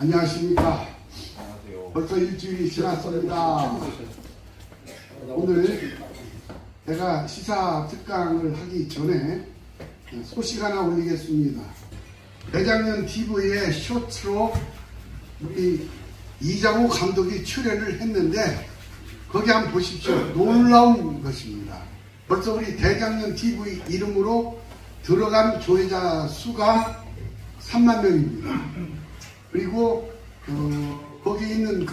안녕하십니까. 벌써 일주일이 지났습니다. 오늘 제가 시사 특강을 하기 전에 소식 하나 올리겠습니다. 대장년 TV의 쇼츠로 우리 이장호 감독이 출연을 했는데 거기 한번 보십시오. 놀라운 것입니다. 벌써 우리 대장년 TV 이름으로 들어간 조회자 수가 3만 명입니다. 그리고 거기 있는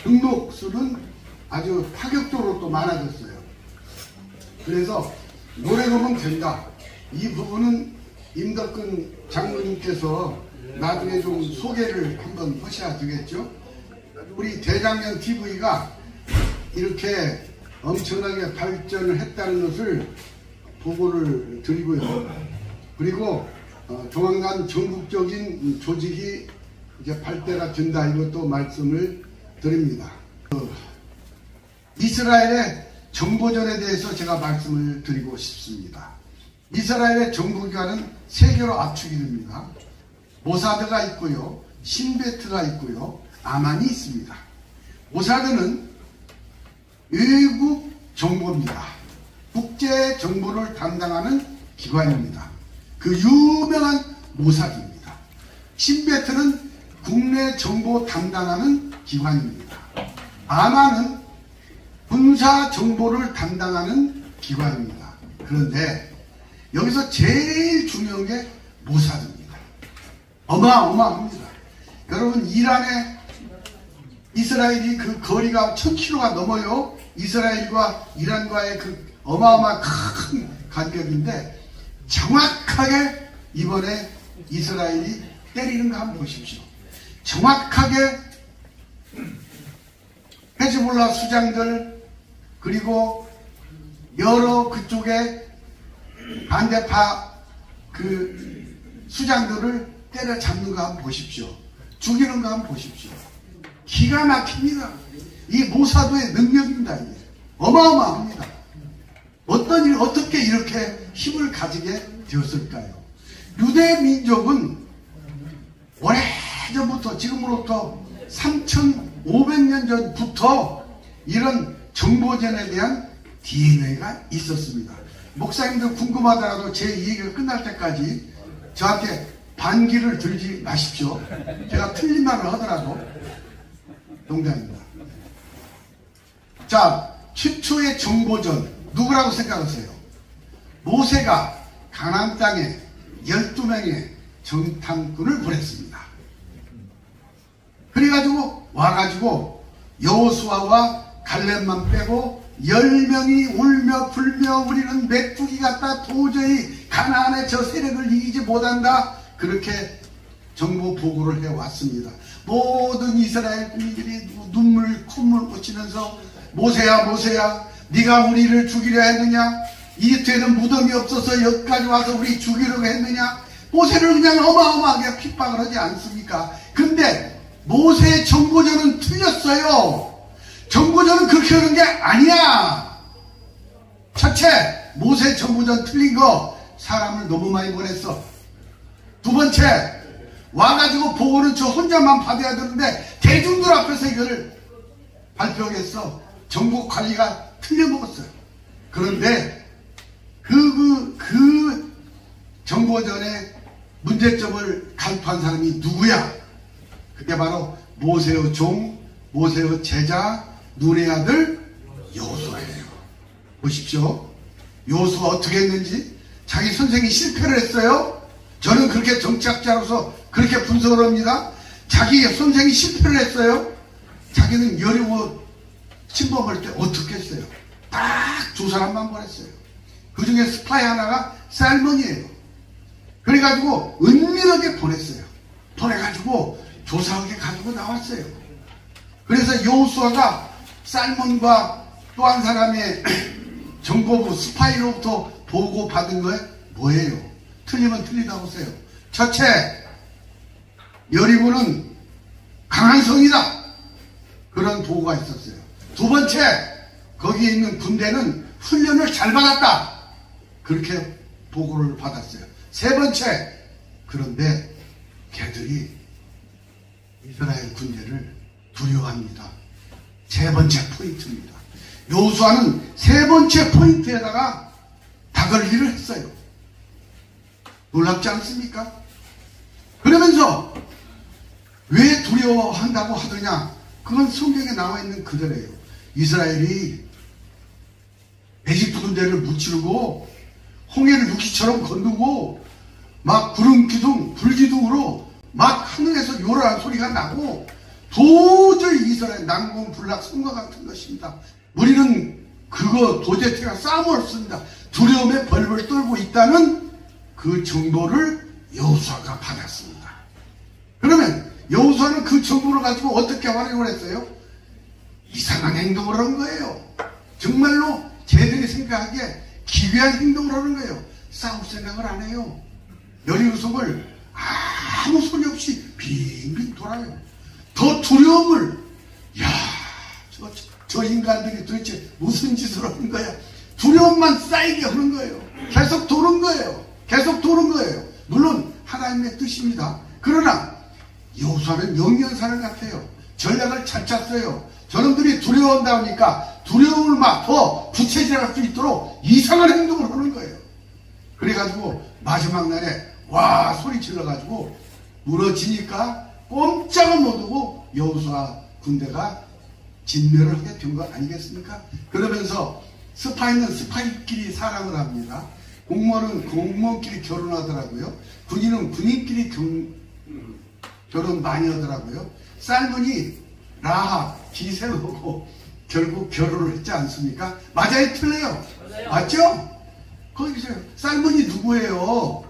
등록 수는 아주 파격적으로 또 많아졌어요. 그래서 노래 부르면 된다. 이 부분은 임덕근 장로님께서 나중에 좀 소개를 한번 하셔야 되겠죠. 우리 대장년 TV가 이렇게 엄청나게 발전을 했다는 것을 보고를 드리고요. 그리고 조만간 전국적인 조직이 이제 발대가 된다, 이것도 말씀을 드립니다. 이스라엘의 정보전에 대해서 제가 말씀을 드리고 싶습니다. 이스라엘의 정보기관은 세 개로 압축이 됩니다. 모사드가 있고요, 신베트가 있고요, 아만이 있습니다. 모사드는 외국 정보입니다. 국제 정보를 담당하는 기관입니다. 그 유명한 모사드입니다. 신베트는 국내 정보 담당하는 기관입니다. 아만은 군사 정보를 담당하는 기관입니다. 그런데 여기서 제일 중요한 게 모사드입니다. 어마어마합니다. 여러분, 이스라엘이 그 거리가 1000km가 넘어요. 이스라엘과 이란과의 그 어마어마한 큰 간격인데 정확하게 이번에 이스라엘이 때리는 거 한번 보십시오. 정확하게 헤즈볼라 수장들, 그리고 여러 그쪽에 반대파 그 수장들을 때려잡는 거 한번 보십시오. 죽이는 거 한번 보십시오. 기가 막힙니다. 이 모사드의 능력입니다. 이게 어마어마합니다. 어떻게 이렇게 힘을 가지게 되었을까요? 유대 민족은 오래전부터, 지금으로부터 3500년 전부터 이런 정보전에 대한 DNA가 있었습니다. 목사님들 궁금하더라도 제 얘기가 끝날 때까지 저한테 반기를 들지 마십시오. 제가 틀린 말을 하더라도 농담입니다. 자, 최초의 정보전 누구라고 생각하세요? 모세가 가나안 땅에 12명의 정탐꾼을 보냈습니다. 그래가지고 와가지고 여호수아와 갈렙만 빼고 10명이 울며 불며 우리는 메뚜기 같다, 도저히 가나안의 저 세력을 이기지 못한다, 그렇게 정보 보고를 해왔습니다. 모든 이스라엘 국민들이 눈물 콧물 꽂히면서 모세야 네가 우리를 죽이려 했느냐? 이집트에는 무덤이 없어서 여기까지 와서 우리 죽이려고 했느냐? 모세를 그냥 어마어마하게 핍박을 하지 않습니까? 근데 모세의 정보전은 틀렸어요. 정보전은 그렇게 하는 게 아니야. 첫째, 모세 정보전 틀린 거 사람을 너무 많이 보냈어. 두 번째, 와가지고 보고는 저 혼자만 받아야 되는데 대중들 앞에서 이걸 발표하겠어. 정보 관리가 틀려먹었어요. 그런데 그 정보전의 문제점을 갈파한 사람이 누구야? 그게 바로 모세의 종, 모세의 제자, 눈의 아들 여호수아예요. 보십시오. 여호수아 어떻게 했는지. 자기 선생이 실패를 했어요. 저는 그렇게 정치학자로서 그렇게 분석을 합니다. 자기 선생이 실패를 했어요. 자기는 여리고 침범할 때 어떻게 했어요? 딱 두 사람만 보냈어요. 그 중에 스파이 하나가 살몬이에요. 그래가지고 은밀하게 보냈어요. 보내가지고 조사하게 가지고 나왔어요. 그래서 여호수아가 살몬과 또 한 사람의 정보부 스파이로부터 보고받은 거에 뭐예요? 틀리면 틀리다고 하세요. 첫째, 여리고는 강한 성이다, 그런 보고가 있었어요. 두 번째, 거기에 있는 군대는 훈련을 잘 받았다, 그렇게 보고를 받았어요. 세 번째, 그런데 걔들이 이스라엘 군대를 두려워합니다. 세 번째 포인트입니다. 여호수아는 세 번째 포인트에다가 다글리를 했어요. 놀랍지 않습니까? 그러면서 왜 두려워한다고 하더냐? 그건 성경에 나와 있는 그대로예요. 이스라엘이 에집트 군대를 무찌르고 홍해를 육지처럼 건너고 막 구름 기둥, 불 기둥으로 막 하늘에서 요란한 소리가 나고 도저히 이스라엘 난공 불락 성과 같은 것입니다. 우리는 그거 도대체가 싸움을 없습니다. 두려움에 벌벌 떨고 있다는 그 정보를 여호수아가 받았습니다. 그러면 여호수아는 그 정보를 가지고 어떻게 활용을 했어요? 이상한 행동을 한 거예요. 정말로 쟤들이 생각하기에 기괴한 행동을 하는 거예요. 싸울 생각을 안 해요. 여리고성을 아무 소리 없이 빙빙 돌아요. 더 두려움을, 야, 저 인간들이 도대체 무슨 짓을 하는 거야? 두려움만 쌓이게 하는 거예요. 계속 도는 거예요. 계속 도는 거예요. 물론 하나님의 뜻입니다. 그러나 여호수아는 영변사를 같아요. 전략을 잘 짰어요. 저놈들이 두려워한다 보니까 두려움을 막 더 부채질할 수 있도록 이상한 행동을 하는 거예요. 그래가지고 마지막 날에 와 소리 질러가지고 무너지니까 꼼짝을 못하고 여호수아 군대가 진멸을 하게 된 거 아니겠습니까? 그러면서 스파이는 스파이끼리 사랑을 합니다. 공무원은 공무원끼리 결혼하더라고요. 군인은 군인끼리 결혼 많이 하더라고요. 살문이 라합 기생하고 결국 결혼을 했지 않습니까? 맞아요? 틀려요? 맞죠? 거기서 살문이 누구예요?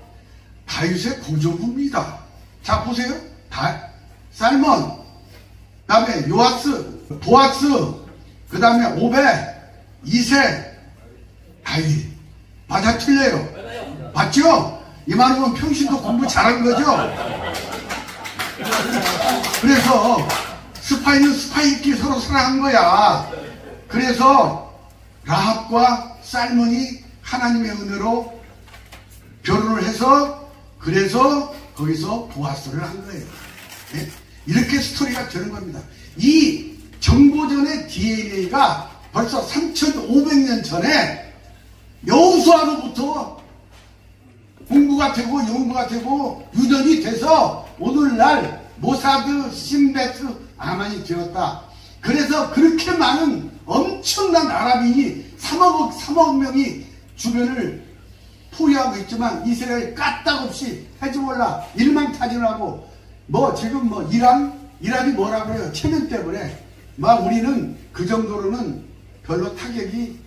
다윗의 고조부입니다. 자 보세요. 살몬, 그 다음에 요아스, 보아스, 그 다음에 오베, 이세, 다윗. 맞아? 틀려요? 맞죠? 이 말은 평신도 공부 잘한 거죠? 그래서 스파이는 스파이끼리 서로 사랑한 거야. 그래서 라합과 살몬이 하나님의 은혜로 결혼을 해서 그래서 거기서 보아스를 한 거예요. 네? 이렇게 스토리가 되는 겁니다. 이 정보전의 DNA가 벌써 3500년 전에 여호수아로부터 공부가 되고 연구가 되고 유전이 돼서 오늘날 모사드, 신베트, 아만이 되었다. 그래서 그렇게 많은 엄청난 아랍인이 3억 명이 주변을 포위하고 있지만 이스라엘 까딱없이 헤즈볼라 일망타진하고 지금 이란이 뭐라고 해요? 체면 때문에 우리는 그 정도로는 별로 타격이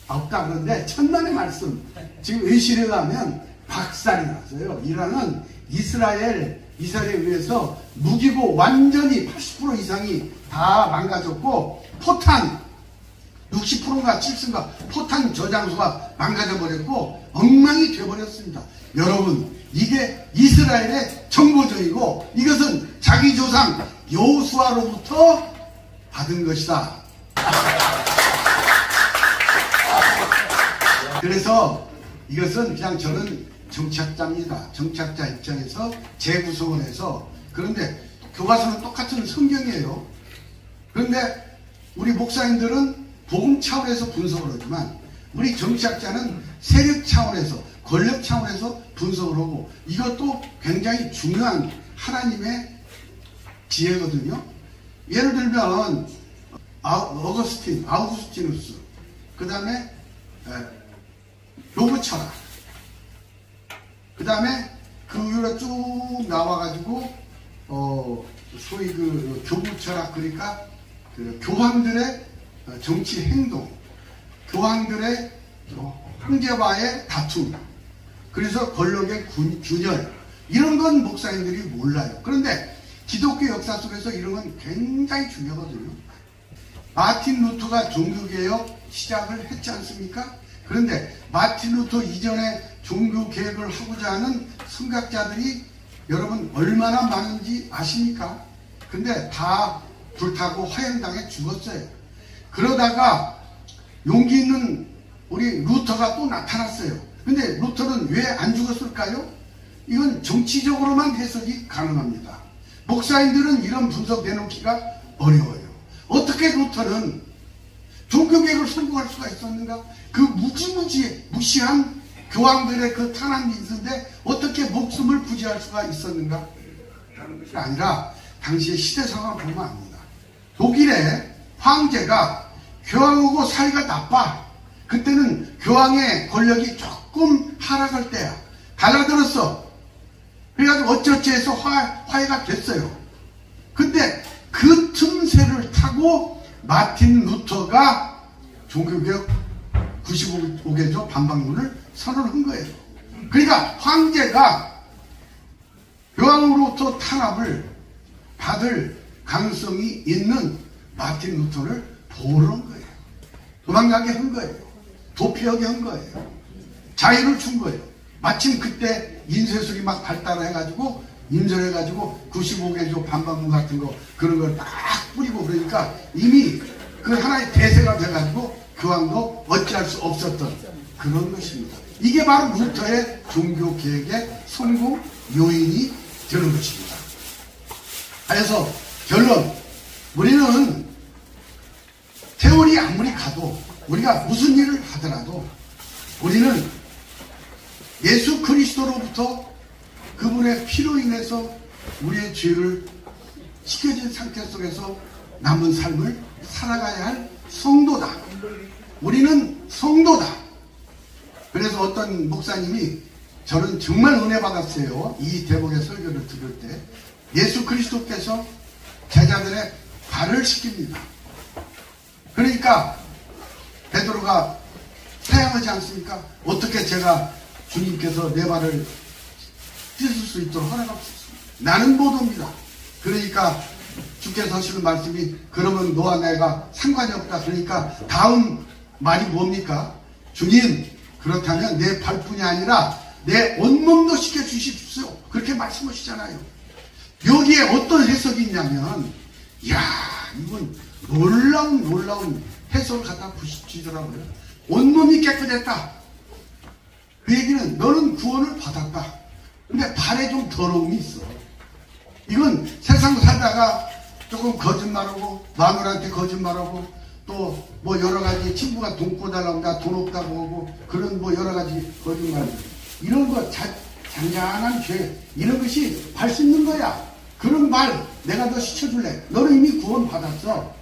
없다. 그런데 천만의 말씀 지금 의실에 가면 박살이 났어요. 이란은 이스라엘에 의해서 무기고 완전히 80% 이상이 다 망가졌고 포탄 60%가 70%가 포탄 저장소가 망가져 버렸고 엉망이 되어버렸습니다. 여러분 이게 이스라엘의 정보전이고 이것은 자기 조상 여호수아로부터 받은 것이다. 그래서 이것은 그냥 저는 정치학자입니다. 정치학자 입장에서 재구성을 해서 그런데 교과서는 똑같은 성경이에요. 그런데 우리 목사님들은 복음 차원에서 분석을 하지만 우리 정치학자는 세력 차원에서 권력 차원에서 분석을 하고 이것도 굉장히 중요한 하나님의 지혜거든요. 예를 들면 아우구스티누스 그 다음에 욥의 철학 그 다음에 그 위로 쭉 나와가지고 소위 그 교부 철학 그러니까 그 교황들의 정치 행동, 교황들의 황제와의 다툼, 그래서 권력의 균열 이런 건 목사님들이 몰라요. 그런데 기독교 역사 속에서 이런 건 굉장히 중요하거든요. 마틴 루터가 종교개혁 시작을 했지 않습니까? 그런데 마틴 루터 이전에 종교개혁을 하고자 하는 선각자들이 여러분 얼마나 많은지 아십니까? 근데 다 불타고 화형당해 죽었어요. 그러다가 용기 있는 우리 루터가 또 나타났어요. 근데 루터는 왜 안 죽었을까요? 이건 정치적으로만 해석이 가능합니다. 목사님들은 이런 분석 내놓기가 어려워요. 어떻게 루터는 종교개혁을 성공할 수가 있었는가? 그 무시한 교황들의 그 탄압 민수인데 어떻게 목숨을 부지할 수가 있었는가? 라는 것이 아니라 당시의 시대 상황을 보면 압니다. 독일의 황제가 교황하고 사이가 나빠. 그때는 교황의 권력이 조금 하락할 때야. 달라들었어. 그래가지고 어쩌지 해서 화해가 됐어요. 근데 그 틈새를 타고 마틴 루터가 종교개혁 95개조 반박론을 선언한 거예요. 그러니까 황제가 교황으로부터 탄압을 받을 가능성이 있는 마틴 루터를 보호를 한 거예요. 도망가게 한 거예요. 도피하게 한 거예요. 자유를 준 거예요. 마침 그때 인쇄술이 막 발달해가지고 인쇄해가지고 95개조 반박문 같은 거 그런 걸 딱 뿌리고 그러니까 이미 그 하나의 대세가 돼가지고 교황도 어찌할 수 없었던 그런 것입니다. 이게 바로 루터의 종교개혁의 성공 요인이 되는 것입니다. 그래서 결론, 우리는 세월이 아무리 가도 우리가 무슨 일을 하더라도 우리는 예수 그리스도로부터 그분의 피로 인해서 우리의 죄를 씻겨진 상태 속에서 남은 삶을 살아가야 할 성도다. 우리는 성도다. 그래서 어떤 목사님이 저는 정말 은혜 받았어요. 이 대목의 설교를 들을 때 예수 그리스도께서 제자들의 발을 씻깁니다. 그러니까 베드로가 사양하지 않습니까? 어떻게 제가 주님께서 내 발을 씻을 수 있도록 허락하셨습니다. 나는 못 옵니다. 그러니까 주께서 하시는 말씀이 그러면 너와 내가 상관이 없다. 그러니까 다음 말이 뭡니까? 주님, 그렇다면 내 발뿐이 아니라 내 온몸도 씻겨주십시오. 그렇게 말씀하시잖아요. 여기에 어떤 해석이 있냐면 이야, 이건 놀라운 해석을 갖다 붙이더라고요. 온몸이 깨끗했다. 그 얘기는 너는 구원을 받았다. 근데 발에 좀 더러움이 있어. 이건 세상 살다가 조금 거짓말하고 마누라한테 거짓말하고 또 뭐 여러가지 친구가 돈 꿔달라고 나 돈 없다고 하고 그런 뭐 여러가지 거짓말 이런 거 잔잔한 죄 이런 것이 발 씻는 거야. 그런 말 내가 너 씻어줄래. 너는 이미 구원 받았어.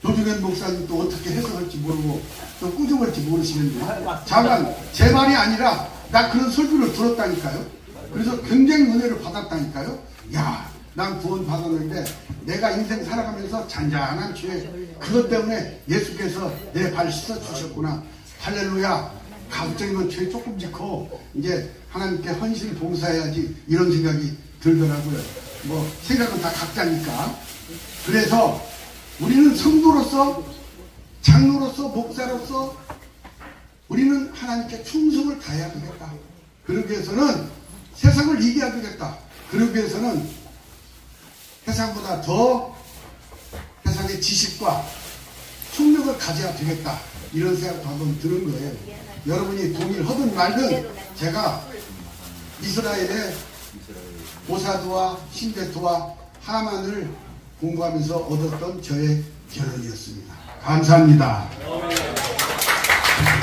조중현 목사님 또 어떻게 해석할지 모르고 또 꾸중할지 모르시는데 잠깐 제 말이 아니라 나 그런 설교를 들었다니까요. 그래서 굉장히 은혜를 받았다니까요. 야, 난 구원 받았는데 내가 인생 살아가면서 잔잔한 죄 그것 때문에 예수께서 내 발 씻어 주셨구나. 할렐루야. 갑자기는 죄 조금 짓고 이제 하나님께 헌신 봉사해야지 이런 생각이 들더라고요. 뭐 생각은 다 각자니까. 그래서 우리는 성도로서 장로로서 목사로서 우리는 하나님께 충성을 다해야 되겠다. 그러기 위해서는 세상을 이겨야 되겠다. 그러기 위해서는 세상보다 더 세상의 지식과 총력을 가져야 되겠다. 이런 생각도 한번 드는 거예요. 여러분이 동의하든 말든 제가 이스라엘의 모사드와 신베토와 하만을 공부하면서 얻었던 저의 결론이었습니다. 감사합니다.